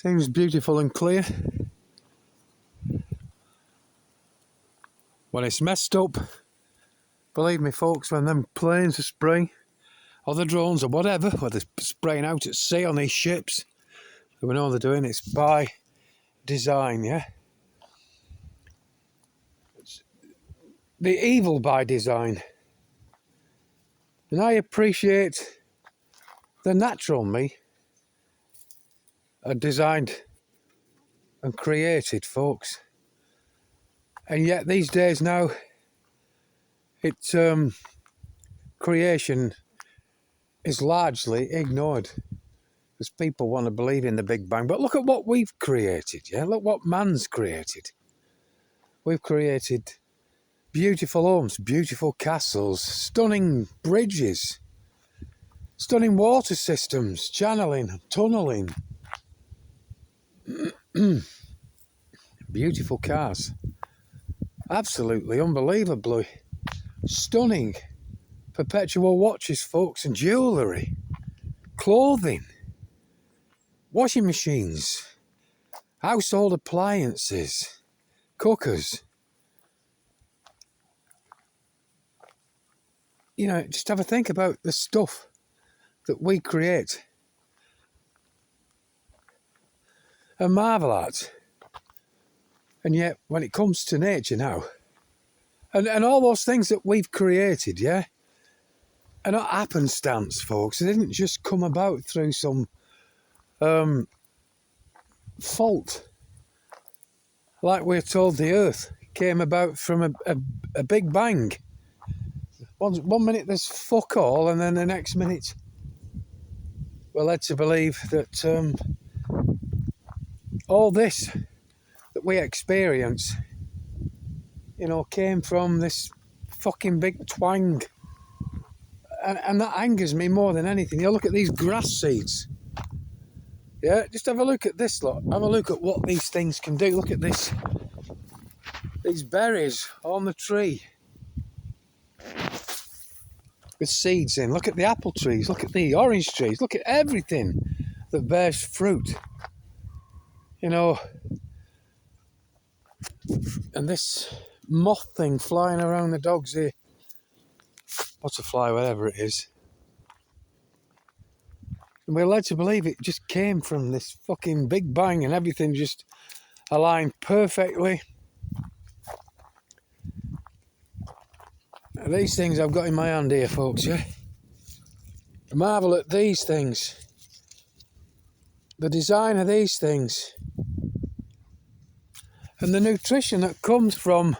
Seems beautiful and clear. When it's messed up, believe me folks, when them planes are spraying, or the drones or whatever, where they're spraying out at sea on these ships, we know they're doing it's by design, yeah? It's the evil by design. And I appreciate the natural me are designed and created, folks. And yet these days now, it's creation is largely ignored because people want to believe in the Big Bang. But look at what we've created, yeah? Look what man's created. We've created beautiful homes, beautiful castles, stunning bridges, stunning water systems, channeling, tunnelling, beautiful cars, absolutely unbelievably stunning perpetual watches, folks, and jewellery, clothing, washing machines, household appliances, cookers. You know, just have a think about the stuff that we create and marvel at. And yet, when it comes to nature now, and all those things that we've created, yeah, are not happenstance, folks. It didn't just come about through some fault. Like we're told the Earth came about from a big bang. One minute there's fuck all, and then the next minute we're led to believe that all this that we experience, you know, came from this fucking big twang. And that angers me more than anything. You look at these grass seeds. Yeah, just have a look at this lot. Have a look at what these things can do. Look at this. These berries on the tree with seeds in. Look at the apple trees. Look at the orange trees. Look at everything that bears fruit. You know, and this moth thing flying around the dog's ear. Butterfly, whatever it is. And we're led to believe it just came from this fucking Big Bang and everything just aligned perfectly. And these things I've got in my hand here, folks, yeah? Marvel at these things. The design of these things. And the nutrition that comes from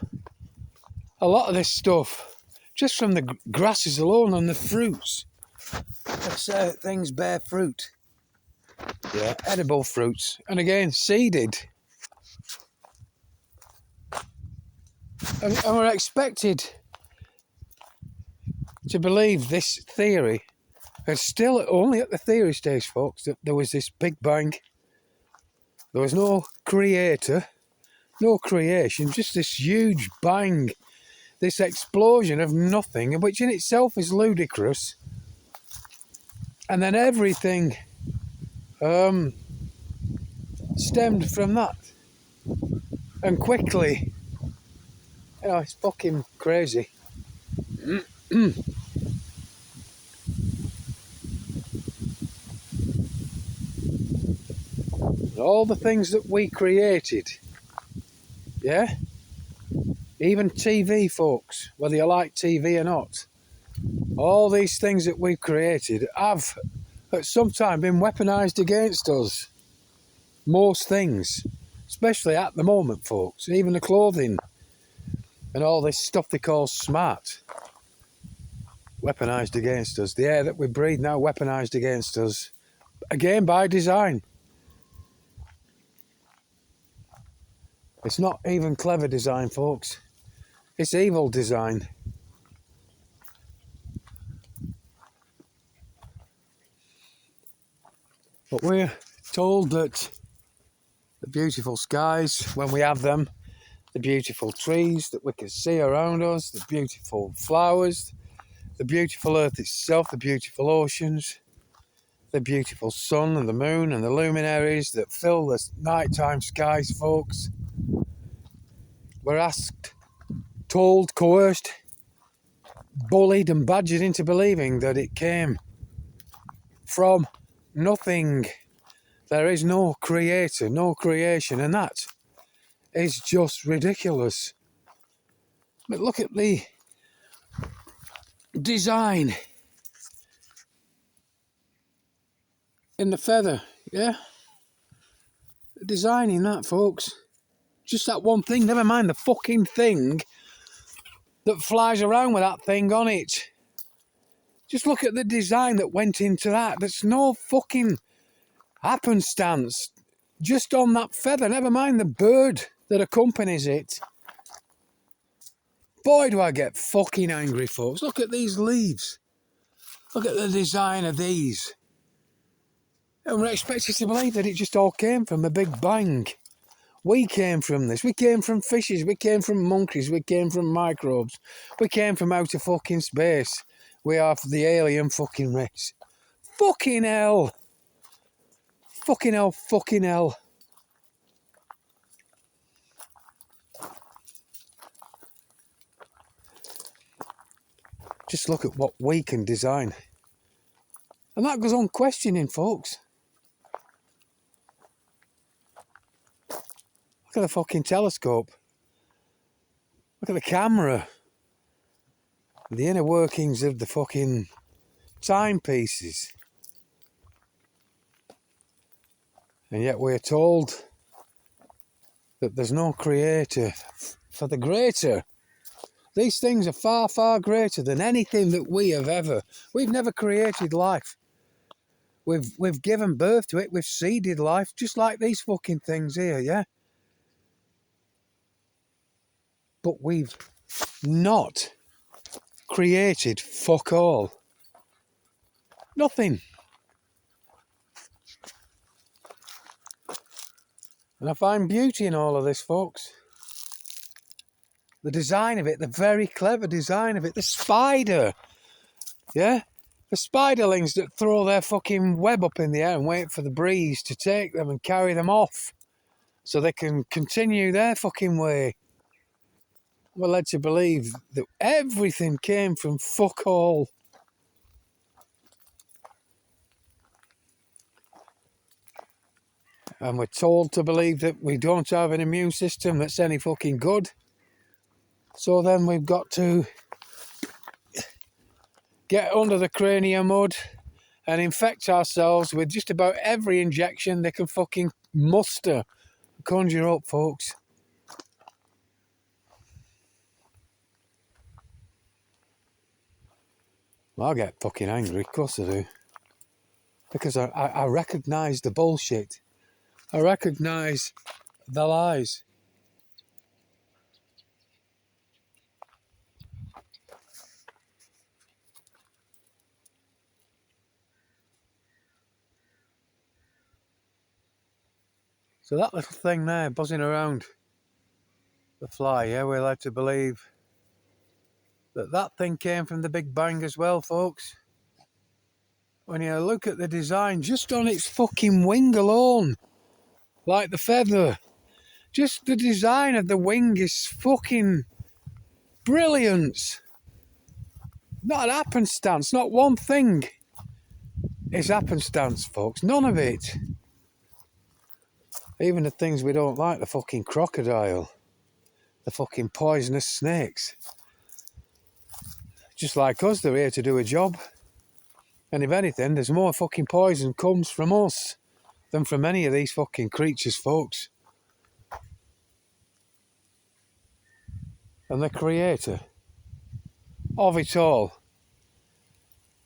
a lot of this stuff. Just from the grasses alone and the fruits. Things bear fruit. Yeah, edible fruits. And again, seeded. And we're expected to believe this theory. It's still only at the theory stage, folks, that there was this Big Bang. There was no creator, no creation, just this huge bang, this explosion of nothing, which in itself is ludicrous. And then everything stemmed from that. And quickly, you know, it's fucking crazy. All the things that we created, yeah? Even TV, folks, whether you like TV or not, all these things that we've created have at some time been weaponised against us. Most things, especially at the moment, folks, even the clothing and all this stuff they call smart, weaponised against us. The air that we breathe now, weaponised against us, again by design. It's not even clever design, folks. It's evil design. But we're told that the beautiful skies, when we have them, the beautiful trees that we can see around us, the beautiful flowers, the beautiful earth itself, the beautiful oceans, the beautiful sun and the moon and the luminaries that fill the nighttime skies, folks. We're asked, told, coerced, bullied and badgered into believing that it came from nothing. There is no creator, no creation, and that is just ridiculous. But look at the design in the feather, yeah? The design in that, folks. Just that one thing, never mind the fucking thing that flies around with that thing on it. Just look at the design that went into that. There's no fucking happenstance just on that feather, never mind the bird that accompanies it. Boy, do I get fucking angry, folks. Look at these leaves. Look at the design of these. And we're expected to believe that it just all came from a big bang. We came from this. We came from fishes. We came from monkeys. We came from microbes. We came from outer fucking space. We are the alien fucking race. Fucking hell. Fucking hell, fucking hell. Just look at what we can design. And that goes on questioning, folks. Look at the fucking telescope. Look at the camera. The inner workings of the fucking timepieces. And yet we're told that there's no creator for the greater. These things are far, far greater than anything that we have ever. We've never created life. We've given birth to it. We've seeded life, just like these fucking things here, yeah? But we've not created fuck all. Nothing. And I find beauty in all of this, folks. The design of it, the very clever design of it. The spider, yeah? The spiderlings that throw their fucking web up in the air and wait for the breeze to take them and carry them off so they can continue their fucking way. We're led to believe that everything came from fuck all. And we're told to believe that we don't have an immune system that's any fucking good. So then we've got to get under the cranium mud and infect ourselves with just about every injection they can fucking muster. Conjure up, folks. Well, I get fucking angry, of course I do. Because I recognise the bullshit. I recognise the lies. So that little thing there, buzzing around the fly, yeah, we're led to believe that that thing came from the Big Bang as well, folks. When you look at the design, just on its fucking wing alone, like the feather, just the design of the wing is fucking brilliant. Not an happenstance, not one thing is happenstance, folks, none of it. Even the things we don't like, the fucking crocodile, the fucking poisonous snakes. Just like us, they're here to do a job. And if anything, there's more fucking poison comes from us than from any of these fucking creatures, folks. And the creator of it all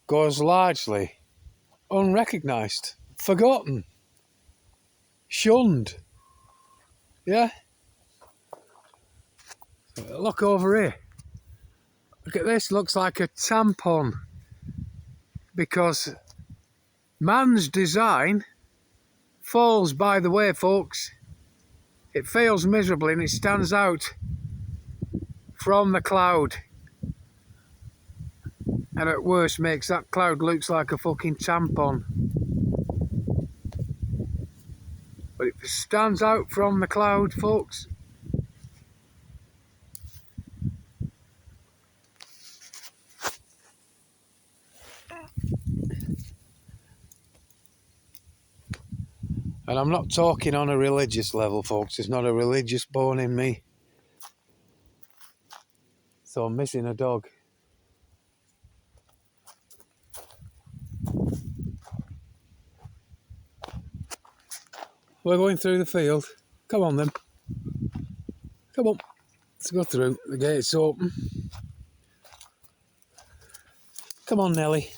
goes largely unrecognised, forgotten, shunned. Yeah? Look over here. Look at this, looks like a tampon. Because man's design falls by the way, folks. It fails miserably and it stands out from the cloud. And at worst makes that cloud look like a fucking tampon. stands out from the cloud, folks. And I'm not talking on a religious level, folks. There's not a religious bone in me. So I'm missing a dog. We're going through the field. Come on then. Come on. Let's go through. The gate's open. Come on, Nelly.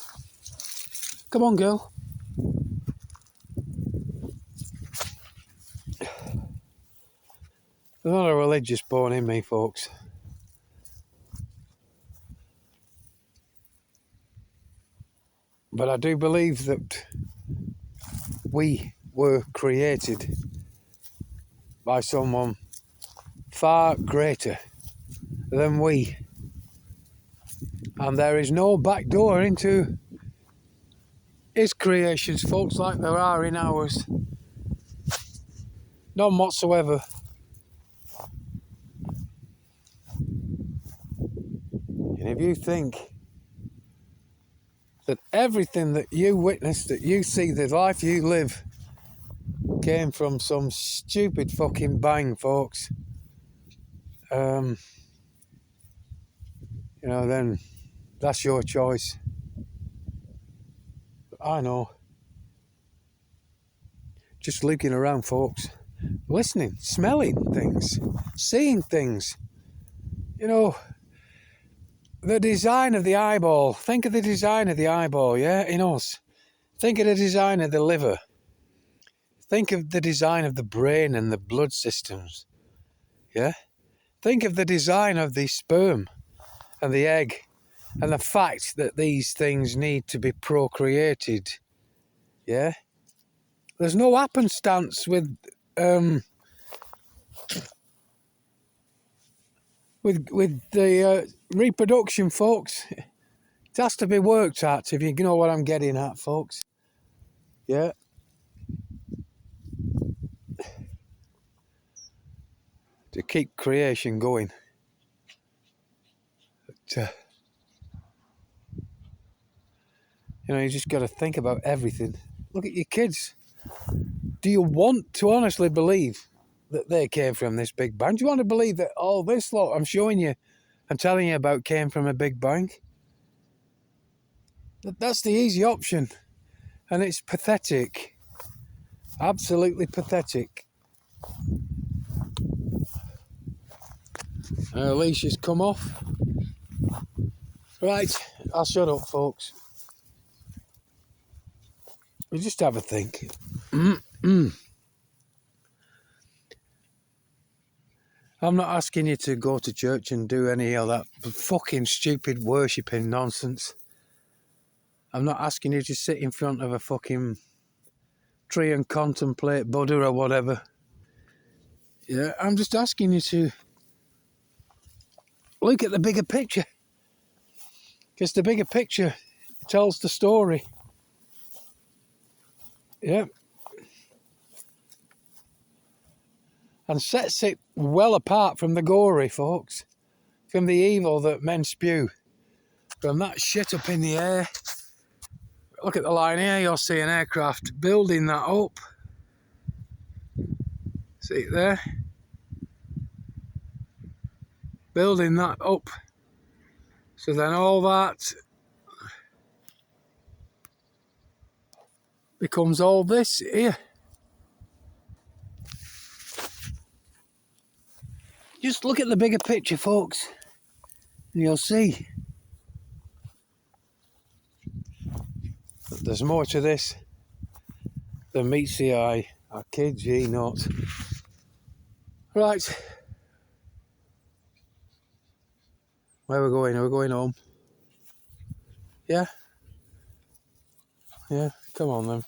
Come on, girl. There's not a religious bone in me, folks. But I do believe that we were created by someone far greater than we. And there is no back door into his creations, folks, like there are in ours. None whatsoever. And if you think that everything that you witness, that you see, the life you live, came from some stupid fucking bang, folks, you know, then that's your choice. But I know. Just looking around, folks, listening, smelling things, seeing things. You know, the design of the eyeball. Think of the design of the eyeball, yeah, in us. Think of the design of the liver. Think of the design of the brain and the blood systems, yeah? Think of the design of the sperm and the egg and the fact that these things need to be procreated, yeah? There's no happenstance with the reproduction, folks. It has to be worked at, if you know what I'm getting at, folks. Yeah. To keep creation going. But, you know, you just got to think about everything. Look at your kids. Do you want to honestly believe that they came from this big bang? Do you want to believe that all this lot I'm showing you and telling you about came from a big bang? That's the easy option. And it's pathetic. Absolutely pathetic. Leash has come off. Right, I'll shut up, folks. We just have a think. I'm not asking you to go to church and do any of that fucking stupid worshipping nonsense. I'm not asking you to sit in front of a fucking tree and contemplate Buddha or whatever. Yeah, I'm just asking you to look at the bigger picture. Because the bigger picture tells the story. Yeah. And sets it well apart from the gory, folks. From the evil that men spew. From that shit up in the air. Look at the line here, you'll see an aircraft building that up. See it there? Building that up. So then all that becomes all this here. Just look at the bigger picture, folks, and you'll see that there's more to this than meets the eye. I kid ye not. Right. Where are we going? Are we going home? Yeah? Yeah, come on then.